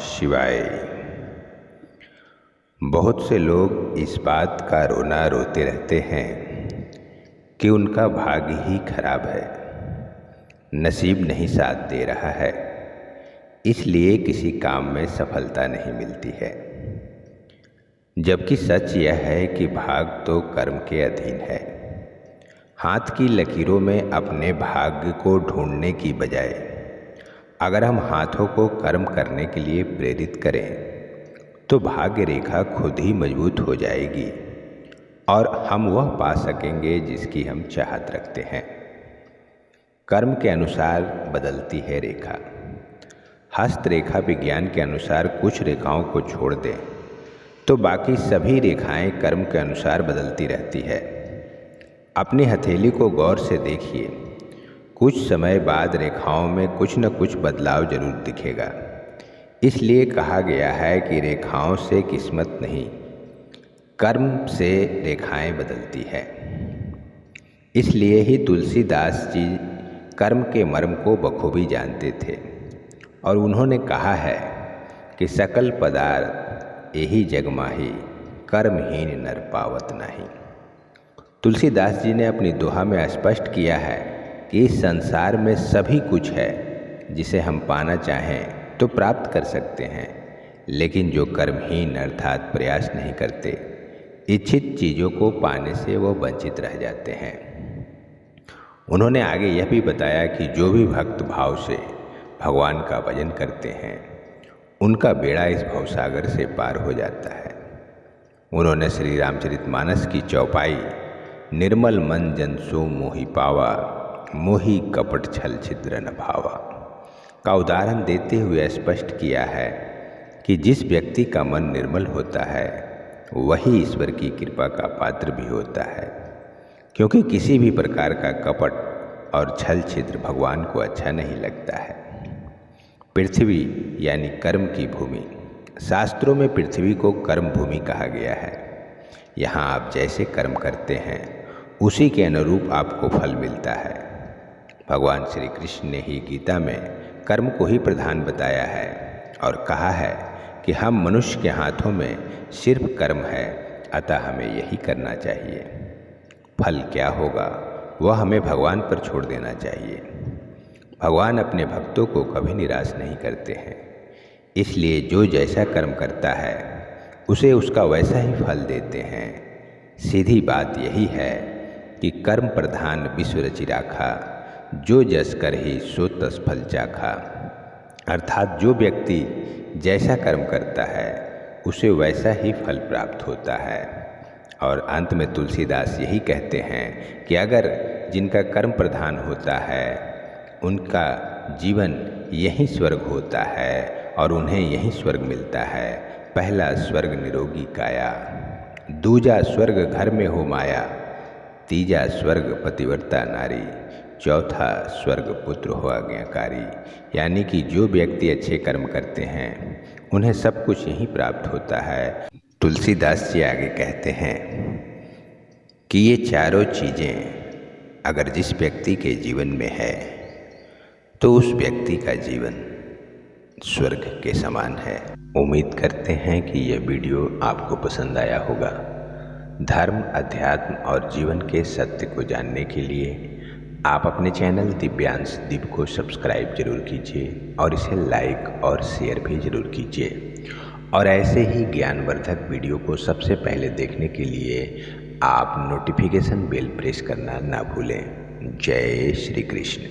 शिवाय। बहुत से लोग इस बात का रोना रोते रहते हैं कि उनका भाग्य ही खराब है, नसीब नहीं साथ दे रहा है, इसलिए किसी काम में सफलता नहीं मिलती है। जबकि सच यह है कि भाग्य तो कर्म के अधीन है। हाथ की लकीरों में अपने भाग्य को ढूंढने की बजाय अगर हम हाथों को कर्म करने के लिए प्रेरित करें तो भाग्य रेखा खुद ही मजबूत हो जाएगी और हम वह पा सकेंगे जिसकी हम चाहत रखते हैं। कर्म के अनुसार बदलती है रेखा। हस्त रेखा विज्ञान के अनुसार कुछ रेखाओं को छोड़ दें तो बाकी सभी रेखाएं कर्म के अनुसार बदलती रहती है। अपनी हथेली को गौर से देखिए, कुछ समय बाद रेखाओं में कुछ न कुछ बदलाव जरूर दिखेगा। इसलिए कहा गया है कि रेखाओं से किस्मत नहीं, कर्म से रेखाएं बदलती है। इसलिए ही तुलसीदास जी कर्म के मर्म को बखूबी जानते थे और उन्होंने कहा है कि सकल पदार्थ यही जग माही, कर्महीन नर पावत नहीं। तुलसीदास जी ने अपनी दोहा में स्पष्ट किया है कि इस संसार में सभी कुछ है, जिसे हम पाना चाहें तो प्राप्त कर सकते हैं, लेकिन जो कर्महीन अर्थात प्रयास नहीं करते, इच्छित चीज़ों को पाने से वो वंचित रह जाते हैं। उन्होंने आगे यह भी बताया कि जो भी भक्त भाव से भगवान का भजन करते हैं, उनका बेड़ा इस भवसागर से पार हो जाता है। उन्होंने श्री रामचरितमानस की चौपाई निर्मल मन जन सो मोहि पावा, मोहि कपट छल छिद्र न भावा का उदाहरण देते हुए स्पष्ट किया है कि जिस व्यक्ति का मन निर्मल होता है वही ईश्वर की कृपा का पात्र भी होता है, क्योंकि किसी भी प्रकार का कपट और छल छिद्र भगवान को अच्छा नहीं लगता है। पृथ्वी यानी कर्म की भूमि, शास्त्रों में पृथ्वी को कर्म भूमि कहा गया है। यहाँ आप जैसे कर्म करते हैं उसी के अनुरूप आपको फल मिलता है। भगवान श्री कृष्ण ने ही गीता में कर्म को ही प्रधान बताया है और कहा है कि हम मनुष्य के हाथों में सिर्फ कर्म है, अतः हमें यही करना चाहिए। फल क्या होगा वह हमें भगवान पर छोड़ देना चाहिए। भगवान अपने भक्तों को कभी निराश नहीं करते हैं, इसलिए जो जैसा कर्म करता है उसे उसका वैसा ही फल देते हैं। सीधी बात यही है कि कर्म प्रधान विश्व रचि राखा, जो जस कर ही सो तस फल चाखा। अर्थात जो व्यक्ति जैसा कर्म करता है उसे वैसा ही फल प्राप्त होता है। और अंत में तुलसीदास यही कहते हैं कि अगर जिनका कर्म प्रधान होता है उनका जीवन यही स्वर्ग होता है और उन्हें यही स्वर्ग मिलता है। पहला स्वर्ग निरोगी काया, दूजा स्वर्ग घर में हो माया, तीजा स्वर्ग पतिव्रता नारी, चौथा स्वर्ग पुत्र हो आज्ञाकारी। यानी कि जो व्यक्ति अच्छे कर्म करते हैं उन्हें सब कुछ यही प्राप्त होता है। तुलसीदास जी आगे कहते हैं कि ये चारों चीज़ें अगर जिस व्यक्ति के जीवन में है तो उस व्यक्ति का जीवन स्वर्ग के समान है। उम्मीद करते हैं कि यह वीडियो आपको पसंद आया होगा। धर्म, अध्यात्म और जीवन के सत्य को जानने के लिए आप अपने चैनल दिव्यांश दीप को सब्सक्राइब जरूर कीजिए और इसे लाइक और शेयर भी जरूर कीजिए। और ऐसे ही ज्ञानवर्धक वीडियो को सबसे पहले देखने के लिए आप नोटिफिकेशन बेल प्रेस करना ना भूलें। जय श्री कृष्ण।